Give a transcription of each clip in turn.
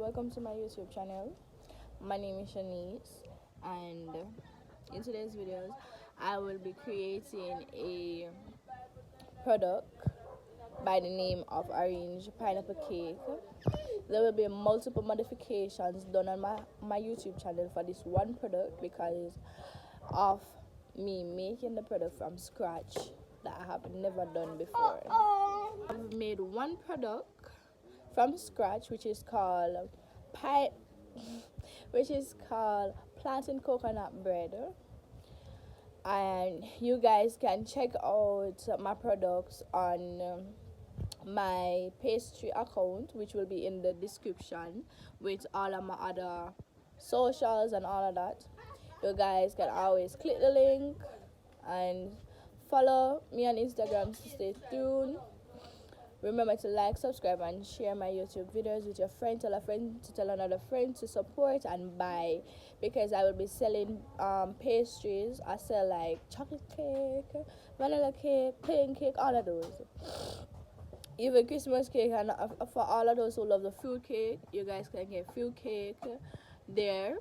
welcome to my YouTube channel. My name is Shanice, and in today's videos, I will be creating a product by the name of Orange Pineapple Cake. There will be multiple modifications done on my YouTube channel for this one product because of me making the product from scratch that I have never done before. I've made one product from scratch which is called plantain coconut bread, and you guys can check out my products on my pastry account, which will be in the description with all of my other socials and all of that. You guys can always click the link and follow me on Instagram to stay tuned. Remember to like, subscribe, and share my YouTube videos with your friend. Tell a friend to tell another friend to support and buy, because I will be selling pastries. I sell like chocolate cake, vanilla cake, plain cake, all of those. Even Christmas cake, and for all of those who love the fruit cake, you guys can get fruit cake there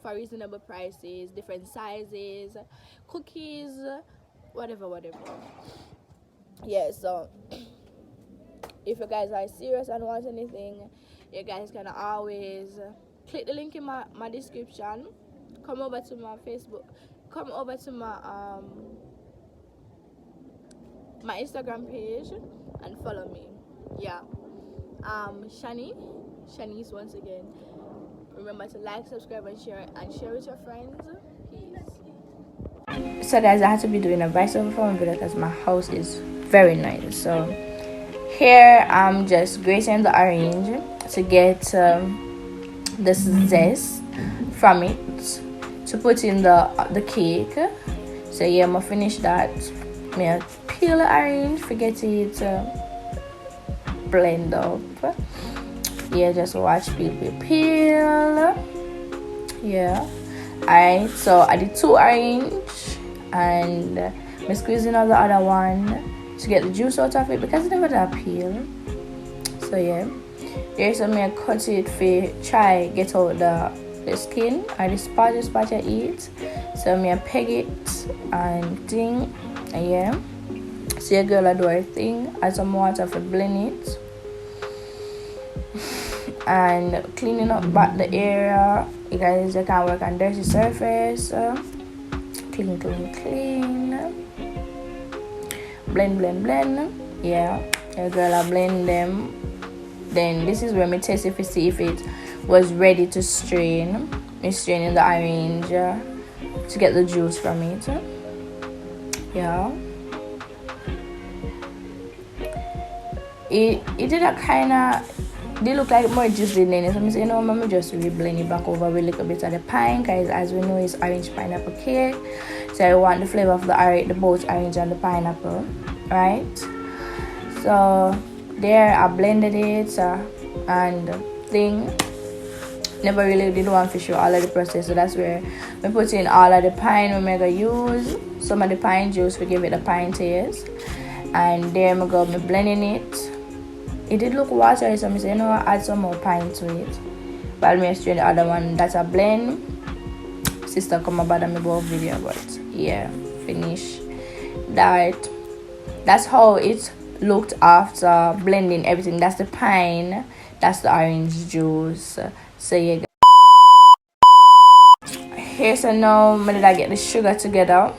for reasonable prices, different sizes, cookies, whatever. Yeah, so if you guys are serious and want anything, you guys can always click the link in my description. Come over to my Facebook. Come over to my Instagram page and follow me. Yeah. Shanice once again. Remember to like, subscribe, and share with your friends. Peace. So guys, I had to be doing a voiceover for my video because my house is very noisy. So here I'm just grating the orange to get the zest from it to put in the cake. So yeah, I'm gonna finish that. I'm peel the orange, forget it blend up. Yeah, just watch people peel. Yeah. Alright, so I did 2 orange and I'm squeezing out the other one to get the juice out of it because it never that peel. So yeah, there's some I cut it for try get out the skin or the spot you eat. So I peg it and thing, and yeah. So your girl I do her thing, add some water for blend it and cleaning up back the area. You guys can work on dirty surface. Clean. Blend. Yeah, your girl I blend them. Then this is where me test if you see if it was ready to strain. Me straining the orange to get the juice from it. Yeah. It did a kinda they look like more juicy than it. So I say, I'm just re-blend it back over with a little bit of the pine, guys. As we know, it's orange pineapple cake. So I want the flavor of the both orange and the pineapple, right? So there I blended it and thing. Never really did want to show all of the process. So that's where we put in all of the pine. We're gonna use some of the pine juice to give it a pine taste. And there I'm gonna be blending it. It did look watery, so I said, add some more pine to it. But I'll strain the other one. That's a blend. Sister come about me about video, but yeah, finish that. That's how it looked after blending everything. That's the pine. That's the orange juice. So yeah. Here, so now I get the sugar together.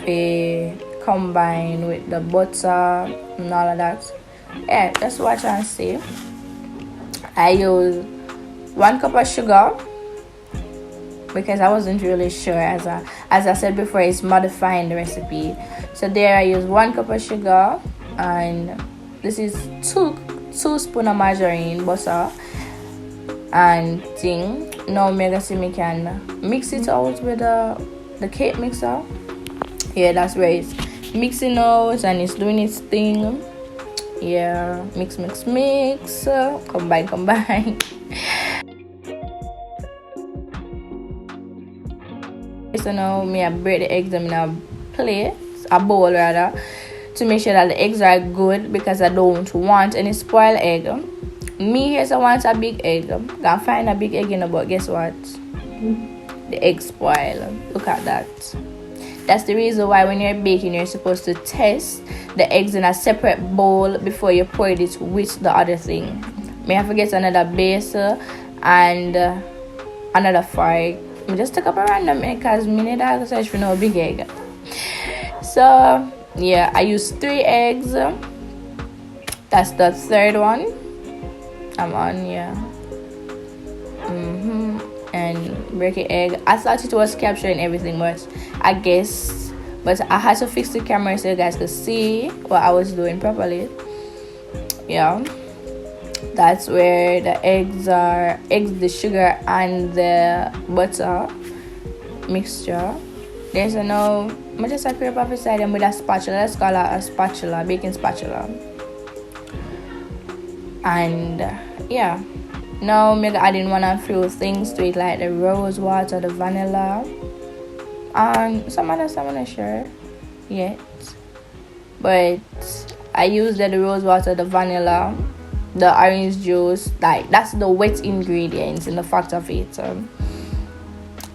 We combine with the butter and all of that. Yeah, just watch and see. I use 1 cup of sugar because I wasn't really sure. As I said before, it's modifying the recipe. So there I use 1 cup of sugar, and this is 2 spoons of margarine butter and thing. Now me can mix it out with the cake mixer. Yeah, that's where it's mixing out and it's doing its thing. Yeah, mix, combine. So now I break the eggs in a bowl rather, to make sure that the eggs are good because I don't want any spoiled egg. Me here, so wants a big egg. Gonna find a big egg in the but guess what? The egg spoil. Look at that. That's the reason why when you're baking, you're supposed to test the eggs in a separate bowl before you pour it with the other thing. May I forget another base and another fork. I just took up a random egg because I need to search for no big egg. So yeah, I used 3 eggs. That's the third one. I'm on, yeah. And break an egg. I thought it was capturing everything, but I had to fix the camera so you guys could see what I was doing properly. Yeah, that's where the eggs, the sugar and the butter mixture. There's now I just scrape off inside them with a spatula. Let's call it a spatula, baking spatula. And yeah, now I'm adding one or few things to it, like the rose water, the vanilla, and some others I'm not sure yet. But I used the rose water, the vanilla, the orange juice, like that's the wet ingredients in the fact of it,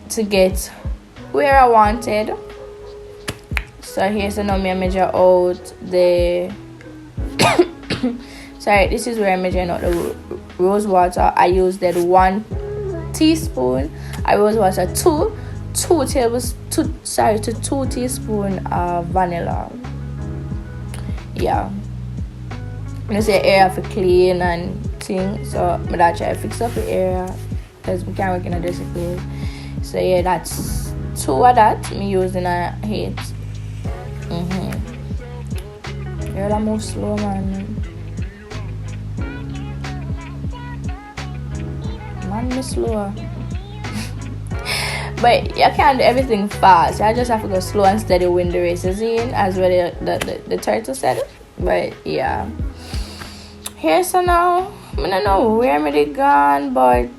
to get where I wanted. So here's the now I measure out the sorry, this is where I measure out the rose water. I used that 1 teaspoon. I rose water 2 teaspoon of vanilla. Yeah, you say area for clean and thing, so I'm gonna try to fix up the area because we can't work in a dirty place. So yeah, that's 2 of that me using a heat. Girl, I move slow, man. Me slow. But you can't do everything fast. I just have to go slow and steady when the race is in, as well the turtle said. But yeah, here so now I don't know where me did gone, but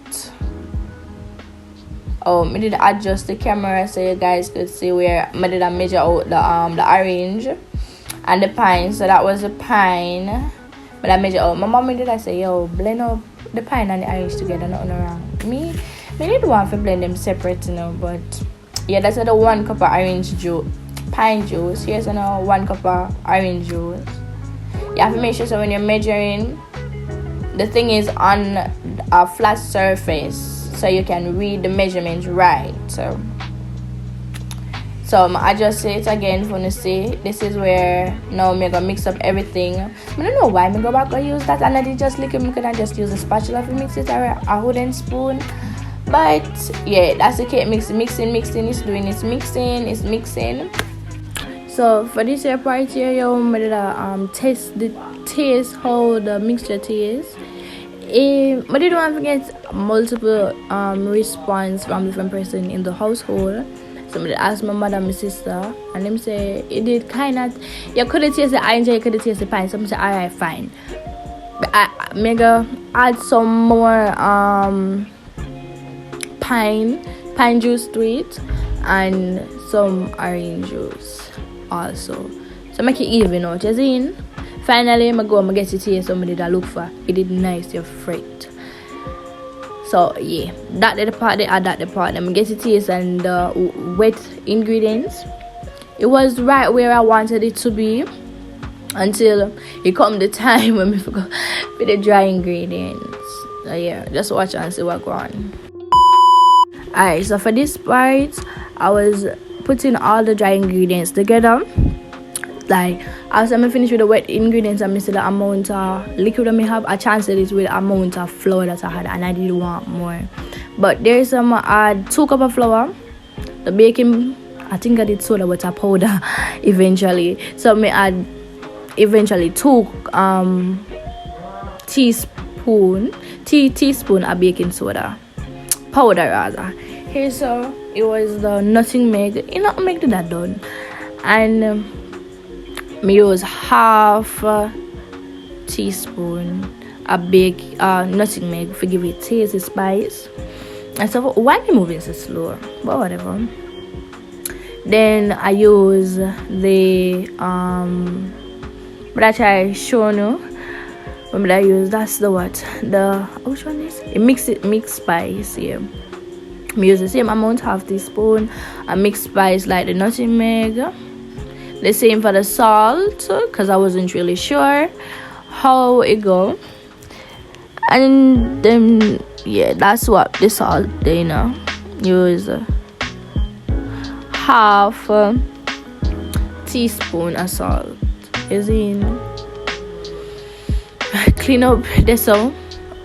me did adjust the camera so you guys could see where I did measure out the orange and the pine. So that was the pine, but I measure out. My mom did I say, yo, blend up the pine and the orange together, nothing wrong. Me need one for blend them separate, but yeah, that's the 1 cup of orange juice, pine juice. Here's 1 cup of orange juice. You have to make sure so when you're measuring, the thing is on a flat surface so you can read the measurements right. So I adjust it again for you see. This is where now I'm gonna mix up everything. I don't know why I go back and use that and I did just lick it. I could just use a spatula to mix it, or a wooden spoon. But yeah, that's the cake. Mixing. It's doing its mixing. So for this here part here, I'm gonna taste how the mixture tastes. But I didn't want to get multiple response from different person in the household. Somebody asked my mother and my sister, and them say it did kind of. You could taste the orange, you could taste the pine. Some say alright, fine. But I mega add some more pine juice to it and some orange juice also. So make it even out. You see? Finally, I go and get it here. Somebody that look for it. Did nice, you're afraid. So yeah, that the part they add that the part. Let me get it here and the wet ingredients. It was right where I wanted it to be until it come the time when we forgot with the dry ingredients. So yeah, just watch and see what go on. Alright, so for this part, I was putting all the dry ingredients together. Like after I finish with the wet ingredients, I see the amount of liquid I may have. I chanced it with the amount of flour that I had, and I didn't want more. But there's some add 2 cups of flour. The baking, I think I did soda water powder eventually. So I add eventually 2 teaspoon of baking soda powder rather. Here so it was the nutmeg. You know, make that done, and me use half teaspoon of nutmeg to give it tasty spice. And so why me moving so slow? But whatever. Then I use the but I try show you What did I use? That's the what? The which one is it? Mixed spice, yeah. I use the same amount, half teaspoon. And mixed spice like the nutmeg. The same for the salt, because I wasn't really sure how it go. And then yeah, that's what the salt they use half teaspoon of salt is in. Clean up the soap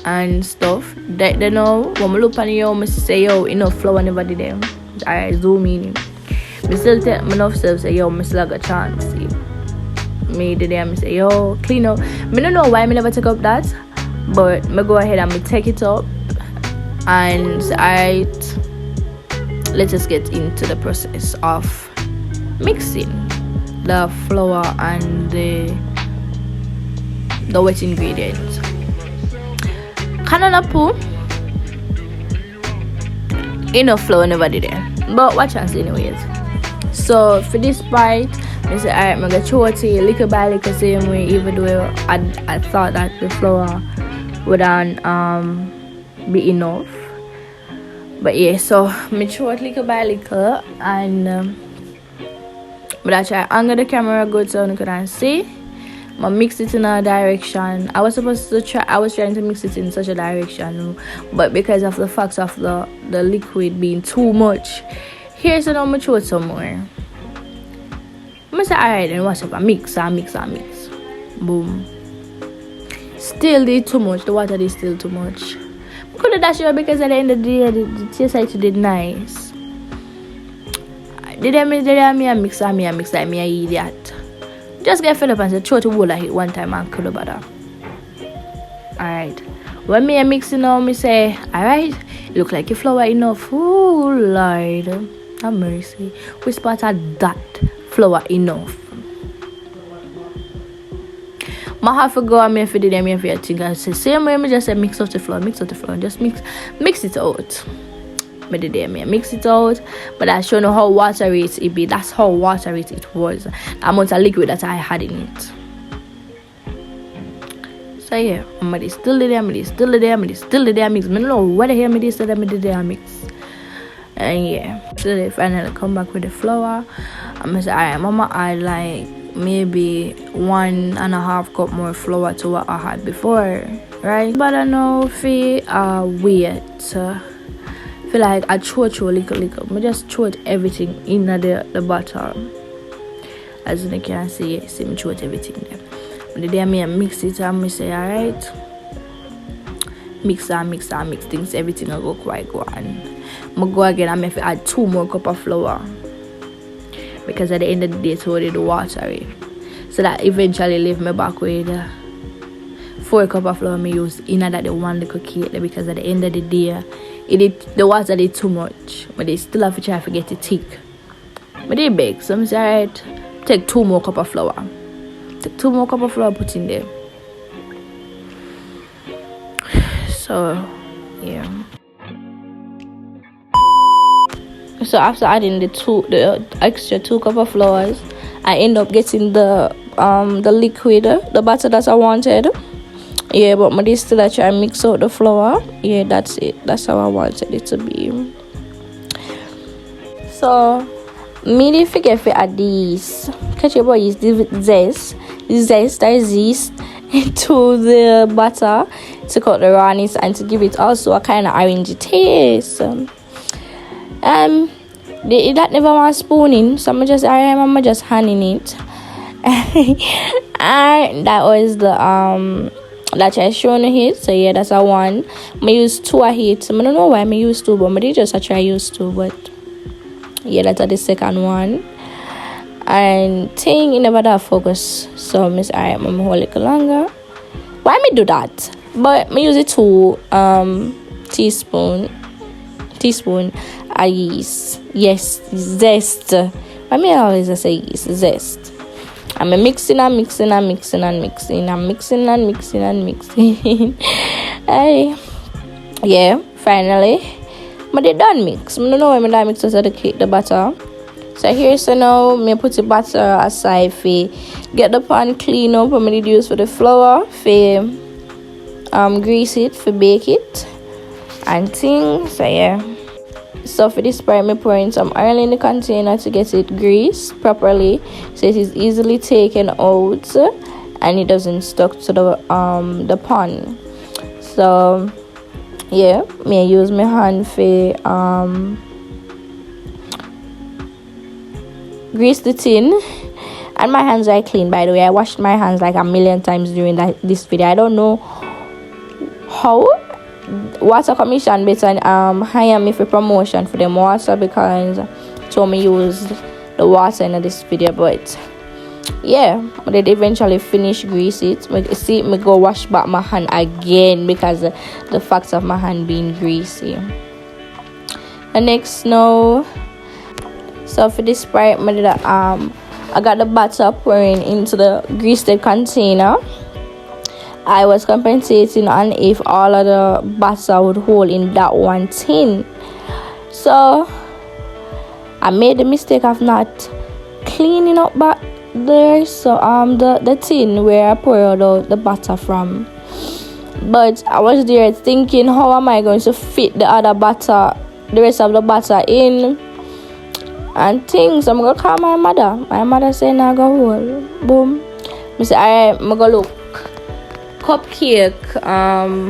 and stuff. They know when I look on you, I say yo enough flour never did them. I zoom in. I still take enough self say yo I still got a chance. See. Me did them say yo clean up. I don't know why I never take up that. But I go ahead and I take it up, and let us get into the process of mixing the flour and the wet ingredients. Canada poo enough flour never did it, but watch us anyways. So for this part, I say alright, I'm gonna throw it little by little same way, even though I thought that the flour wouldn't be enough. But yeah, so I throw it little by little, and but I try angle the camera good so you can see. I mix it in a direction. I was trying to mix it in such a direction, but because of the fact of the liquid being too much, here's an I'm throw it some more. I say alright, then what's up? I mix. Boom. Still did too much. The water is still too much. I could have dashed it because at the end of the day the taste actually did nice. Did I mix like me an idiot. Just get fed up and say throw the whole of it one time and cool about that. Alright. When me mixing now, me say, alright, it look like your flour enough. Oh Lord. Have mercy. Which part of that flour enough? I have to go and me for the them if you think I say same way me just say mix up the flour, just mix it out. Me did them mix it out, but I show you how watery it be. That's how watery it was. The amount of liquid that I had in it. So yeah, I'm still there mix. I don't know what the hell me did mix. And yeah, so they finally come back with the flour. I'm gonna say, alright, mama, I like maybe 1.5 cup more flour to what I had before, right? But I know if wait. Feel like I throw little. I just throw everything in the butter. As you can see, me throw everything there. But the day I mix it and I say, alright, mix things, everything will go quite good. I go again and I add 2 more cup of flour. Because at the end of the day, it's already the watery. So that eventually leave me back with 4 cup of flour I use in that the one little cake. Because at the end of the day, the water did too much, but they still have to try to get it thick. But they bake, so I'm say alright, take 2 more cup of flour. Put in there. So yeah. So after adding the extra 2 cup of flours, I end up getting the liquid, the butter that I wanted. Yeah, but my still I try and mix out the flour. Yeah, that's it. That's how I wanted it to be. So, me didn't forget to add these. Catch your boys, zest into the butter to cut the rawness and to give it also a kind of orangey taste. That never was spooning, so I'm just handing it. And that was the that I shown it. So yeah, that's a 1. I use 2 a hit. I don't know why I use 2, but I just try use 2. But yeah, that's the second one. And thing you never that focus. So Miss I'm hold it longer. Why me do that? But I use it 2 teaspoon of yeast. Yes, zest. Why me always say yeast? Zest. I'm mixing. Hey, yeah, finally. But they done mix. I don't know why I done mix the butter. So here, so now me put the butter aside for get the pan clean up. I'm gonna use for the flour for grease it for bake it and things. So yeah, so for this part I'm pouring some oil in the container to get it greased properly so it is easily taken out and it doesn't stuck to the pan. So yeah, me use my hand for grease the tin. And my hands are clean, by the way. I washed my hands like a million times during this video. I don't know how Water Commission better hire me for promotion for them water because told me use the water in this video. But yeah, I did eventually finish grease it. See me go wash back my hand again because the fact of my hand being greasy. The next now, so for this part I got the batter pouring into the greased container. I was compensating on if all of the batter would hold in that one tin. So I made the mistake of not cleaning up back there. So the tin where I poured out the batter from. But I was there thinking, how am I going to fit the rest of the batter in? And things, I'm gonna call my mother. My mother said, "Nah, go hold." Boom. I say, "Alright, I'm gonna look cupcake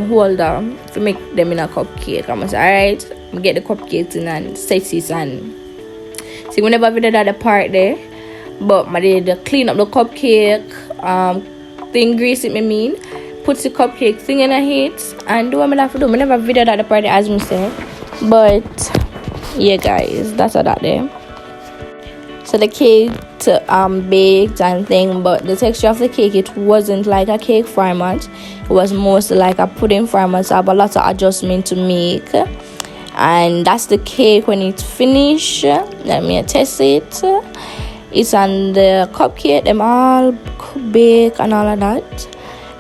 holder to make them in a cupcake." I'm gonna say, "Alright, I'm get the cupcakes in and set it and." See, we never did that part there, but I did clean up the cupcake thing, grease it. Put the cupcake thing in a heat and do what I have to do. I never videoed at the party as me said, but yeah, guys, that's all that there. So the cake baked and thing, but the texture of the cake, it wasn't like a cake format. It was mostly like a pudding format. So I have a lot of adjustment to make, and that's the cake when it's finished. Let me test it. It's on the cupcake, them all bake and all of that.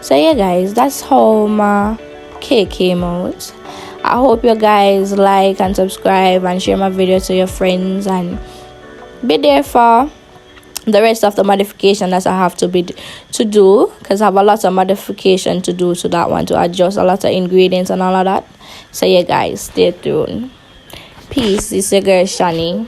So yeah, guys, that's how my cake came out. I hope you guys like and subscribe and share my video to your friends and be there for the rest of the modification that I have to do, because I have a lot of modification to do to that one, to adjust a lot of ingredients and all of that. So yeah, guys, stay tuned. Peace. It's your girl Shani.